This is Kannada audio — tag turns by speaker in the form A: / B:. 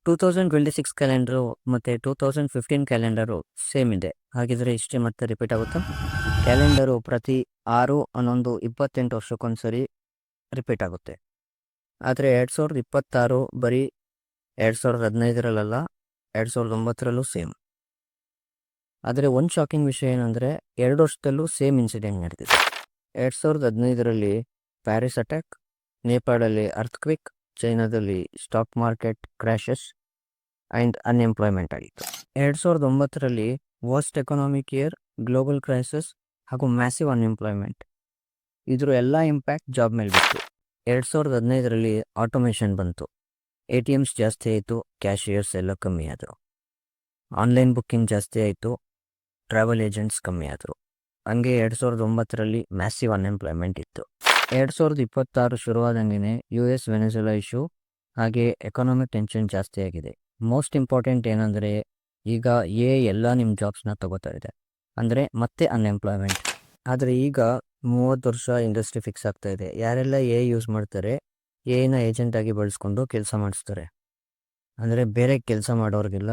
A: 2026 ಕ್ಯಾಲೆಂಡರು ಮತ್ತು 2015 ಕ್ಯಾಲೆಂಡರು ಸೇಮ್ ಇದೆ. ಹಾಗಿದ್ರೆ ಹಿಸ್ಟ್ರಿ ಮತ್ತೆ ರಿಪೀಟ್ ಆಗುತ್ತಾ? ಕ್ಯಾಲೆಂಡರು ಪ್ರತಿ 6/11/28 ವರ್ಷಕ್ಕೊಂದ್ಸರಿ ರಿಪೀಟ್ ಆಗುತ್ತೆ. ಆದರೆ 2026 ಬರೀ 2015ರಲ್ಲ, 2009ರಲ್ಲೂ ಸೇಮ್. ಆದರೆ ಒಂದು ಶಾಕಿಂಗ್ ವಿಷಯ ಏನಂದರೆ 2 ವರ್ಷದಲ್ಲೂ ಸೇಮ್ ಇನ್ಸಿಡೆಂಟ್ ನಡೆದಿದೆ. 2015ರಲ್ಲಿ ಪ್ಯಾರಿಸ್ ಅಟ್ಯಾಕ್, ನೇಪಾಳಲ್ಲಿ ಅರ್ಥಕ್ವಿಕ್, ಚೈನಾದಲ್ಲಿ stock market crashes and unemployment ಆಗಿತ್ತು. 2009ರಲ್ಲಿ worst economic year, global crisis ಹಾಗೂ ಮ್ಯಾಸಿವ್ ಅನ್ಎಂಪ್ಲಾಯ್ಮೆಂಟ್. ಇದ್ರ ಎಲ್ಲ ಇಂಪ್ಯಾಕ್ಟ್ ಜಾಬ್ ಮೇಲೆ ಬಿತ್ತು. 2015ರಲ್ಲಿ ಆಟೋಮೇಷನ್ ಬಂತು, ATMs ಜಾಸ್ತಿ ಆಯಿತು, ಕ್ಯಾಶಿಯರ್ಸ್ ಎಲ್ಲ ಕಮ್ಮಿ ಆದರು. ಆನ್ಲೈನ್ ಬುಕ್ಕಿಂಗ್ ಜಾಸ್ತಿ ಆಯಿತು, ಟ್ರಾವೆಲ್ ಏಜೆಂಟ್ಸ್ ಕಮ್ಮಿ ಆದರು. ಹಂಗೆ 2009ರಲ್ಲಿ ಮ್ಯಾಸಿವ್ ಅನ್ಎಂಪ್ಲಾಯ್ಮೆಂಟ್ ಇತ್ತು. 2026 ಶುರುವಾದಂಗೆ US ವೆನೆಜುಲಾ ಇಶ್ಯೂ ಹಾಗೆ ಎಕನಾಮಿಕ್ ಟೆನ್ಷನ್ ಜಾಸ್ತಿ ಆಗಿದೆ. ಮೋಸ್ಟ್ ಇಂಪಾರ್ಟೆಂಟ್ ಏನಂದರೆ ಈಗ ಎಲ್ಲ ನಿಮ್ಮ ಜಾಬ್ಸ್ನ ತಗೋತಾ ಇದೆ, ಅಂದರೆ ಮತ್ತೆ ಅನ್ಎಂಪ್ಲಾಯ್ಮೆಂಟ್. ಆದರೆ ಈಗ 30 ವರ್ಷ ಇಂಡಸ್ಟ್ರಿ ಫಿಕ್ಸ್ ಆಗ್ತಾ ಇದೆ. ಯಾರೆಲ್ಲ ಯೂಸ್ ಮಾಡ್ತಾರೆ, ನ ಏಜೆಂಟಾಗಿ ಬಳಸ್ಕೊಂಡು ಕೆಲಸ ಮಾಡಿಸ್ತಾರೆ. ಅಂದರೆ ಬೇರೆ ಕೆಲಸ ಮಾಡೋರಿಗೆಲ್ಲ